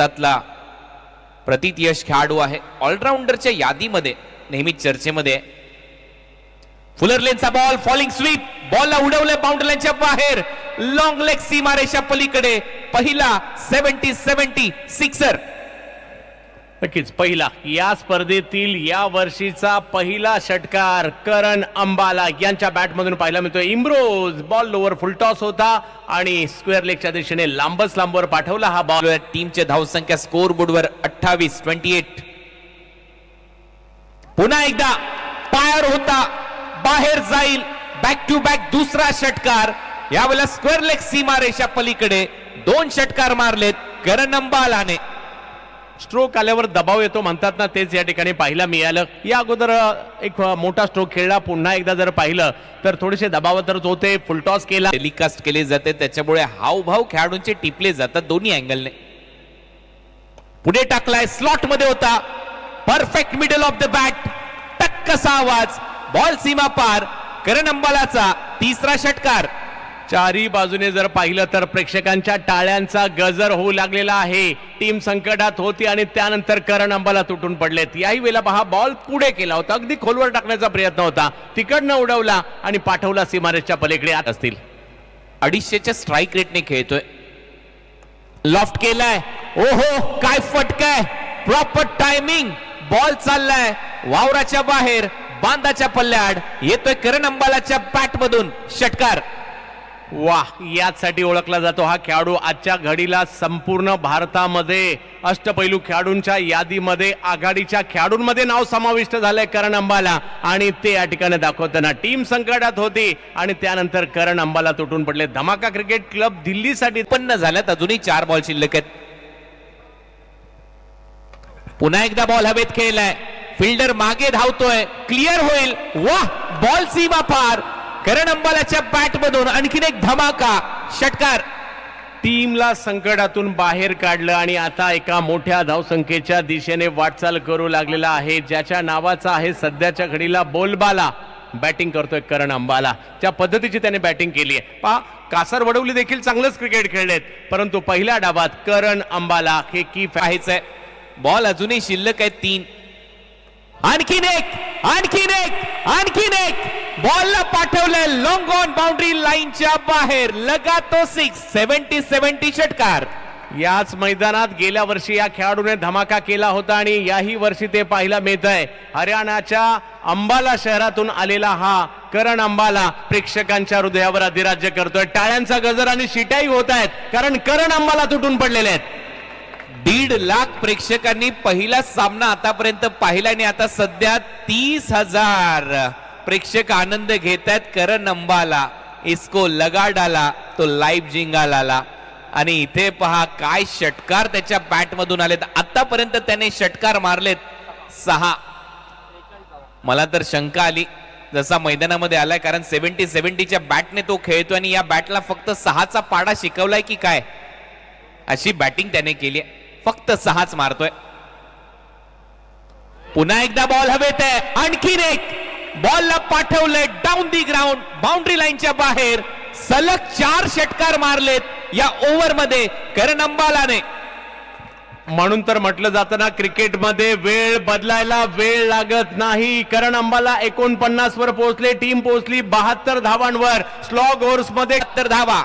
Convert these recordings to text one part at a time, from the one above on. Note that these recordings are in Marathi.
भारतातला प्रतियश खेळाडू आहे, ऑलराऊंडरच्या यादीमध्ये नेहमीच चर्चेमध्ये. फुलर लेनचा बॉल, फॉलिंग स्वीप, बॉलला उडवले बाउंड्री लाईनच्या बाहेर, लॉंग लेग सीमारेषा पलीकडे, पहिला 70-70 सिक्सर. नक्कीच पहिला या स्पर्धेतील या वर्षीचा पहिला षटकार करण अंबाला यांच्या बॅटमधून पाहायला मिळतोय. इम्ब्रोज बॉल लोवर फुलटॉस होता आणि स्क्वेअर लेगच्या दिशेने लांबच लांबवर पाठवला हा बॉल. टीमची धावसंख्या स्कोर बोर्डवर 28-28. पुन्हा एकदा पायर होता, बाहेर जाईल, बॅक टू बॅक दुसरा षटकार. यावेळेला स्क्वेअर लेग सीमारेषा पलीकडे 2 षटकार मारलेत करण अंबालाने. स्ट्रोक आल्यावर दबाव येतो म्हणतात ना, तेच या ठिकाणी पाहायला मिळालं. या अगोदर एक मोठा स्ट्रोक खेळला, पुन्हा एकदा जर पाहिलं तर थोडेसे दबावातच होते. फुलटॉस केला, टेलिकास्ट केले जाते, त्याच्यामुळे हावभाव खेळाडूंचे टिपले जातात दोन्ही अँगलने. पुढे टाकलाय, स्लॉट मध्ये होता, perfect middle of the bat, टक्कसा आवाज, बॉल सीमा पार. करण अंबालाचा तिसरा षटकार. चारी बाजूने जर पाहिलं तर प्रेक्षकांच्या टाळ्यांचा गजर होऊ लागलेला आहे. टीम संकटात होती आणि त्यानंतर करण अंबाला तुटून पडलेत. याही वेळेला पहा, बॉल पुढे केला होता, अगदी खोलवर टाकण्याचा प्रयत्न होता, तिकडनं उडवला आणि पाठवला सीमारेषच्या पलीकडे. आत असतील 250च्या स्ट्राईक रेटने खेळतोय. लॉफ्ट केलाय, ओहो काय फटकाय, प्रॉपर टायमिंग, बॉल चाललाय वावराच्या बाहेर, बांधाच्या पल्ल्याआड येतोय करण अंबालाच्या बॅट मधून षटकार. वाह, यासाठी ओळखला जातो हा खेळाडू. आजच्या घडीला संपूर्ण भारतामध्ये अष्टपैलू खेळाडूंच्या यादीमध्ये आघाडीच्या खेळाडूंमध्ये नाव समाविष्ट झालंय करण अंबाला. आणि ते या ठिकाणी दाखवताना टीम संकटात होती आणि त्यानंतर करण अंबाला तुटून पडले. धमाका क्रिकेट क्लब दिल्लीसाठी उत्पन्न झाल्यात, अजूनही 4 बॉल शिल्लक आहेत. पुन्हा एकदा बॉल हवेत खेळलाय, फिल्डर मागे धावतोय, क्लिअर होईल, वाह, बॉल सीमा पार. करण अंबालाच्या बॅट मधून आणखीन एक धमाका षटकार. टीमला संकटातून बाहेर काढलं आणि आता एका मोठ्या धावसंख्येच्या दिशेने वाटचाल करू लागलेला आहे, ज्याच्या नावाचा आहे सध्याच्या घडीला बोलबाला. बॅटिंग करतोय करण अंबाला. त्या पद्धतीची त्याने बॅटिंग केली आहे. पहा, कासर वडवली देखील चांगलंच क्रिकेट खेळलेत, परंतु पहिल्या डावात करण अंबाला हे की आहेच आहे. बॉल अजूनही शिल्लक आहेत 3. आणखीन एक, आणखीन एक, आणखीन एक, बॉलला पाठवलंय लॉंग ऑन बाउंड्री लाईनच्या बाहेर, लगा तो 6. 70-70 षटकार. याच मैदानात गेल्या वर्षी या खेळाडूने धमाका केला होता आणि याही वर्षी ते पाहायला मिळत आहे. हरियाणाच्या अंबाला शहरातून आलेला हा करण अंबाला प्रेक्षकांच्या हृदयावर अधिराज्य करतोय. टाळ्यांचा गजर आणि शिटाई होत आहेत, कारण करण अंबाला तुटून पडलेले आहेत. 1.5 लाख प्रेक्षकांनी पहिला सामना आतापर्यंत पाहिला आणि आता सध्या 30,000 प्रेक्षक आनंद घेत आहेत. करण अंबाला इसको लगा डाला तो लाईव्ह जिंगालाला. आणि इथे पहा काय षटकार त्याच्या बॅट मधून आलेत. आतापर्यंत त्याने षटकार मारलेत 6. मला तर शंका आली जसा मैदानामध्ये आलाय, कारण 70-70च्या बॅटने तो खेळतोय आणि या बॅटला फक्त 6चा पाडा शिकवलाय की काय, अशी बॅटिंग त्याने केली. फक्त 6च मारतोय. पुन्हा एकदा बॉल हवेत आहे, आणखीन एक, बॉलला पाठवलंय डाऊन दी ग्राउंड, बाउंड्री लाईनच्या बाहेर. सलग 4 षटकार मारलेत या ओव्हर मध्ये करण अंबालाने. म्हणून तर म्हटलं जातं ना, क्रिकेटमध्ये वेळ बदलायला वेळ लागत नाही. करण अंबाला 49 वर पोहोचले, टीम पोहोचली 72 धावांवर. स्लॉग ओव्हर्स मध्ये 70 धावा.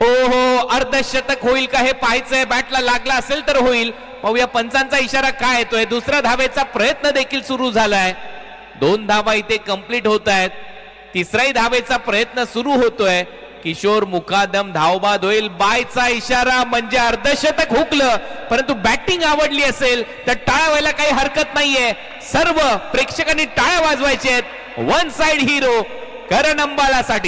ओहो, अर्धशतक होईल का हे पाहायचंय. बॅटला लागला असेल तर होईल, पाहूया पंचांचा इशारा काय येतोय. दुसऱ्या धावेचा प्रयत्न देखील सुरू झालाय. 2 धावा इथे कंप्लीट होत आहेत. तिसराही धावेचा प्रयत्न सुरू होतोय. किशोर मुकादम धावबाद होईल. बायचा इशारा म्हणजे अर्धशतक हुकलं, परंतु बॅटिंग आवडली असेल तर टाळ्या व्हायला काही हरकत नाहीये. सर्व प्रेक्षकांनी टाळ्या वाजवायच्या आहेत. 1 साइड हिरो करण अंबालासाठी.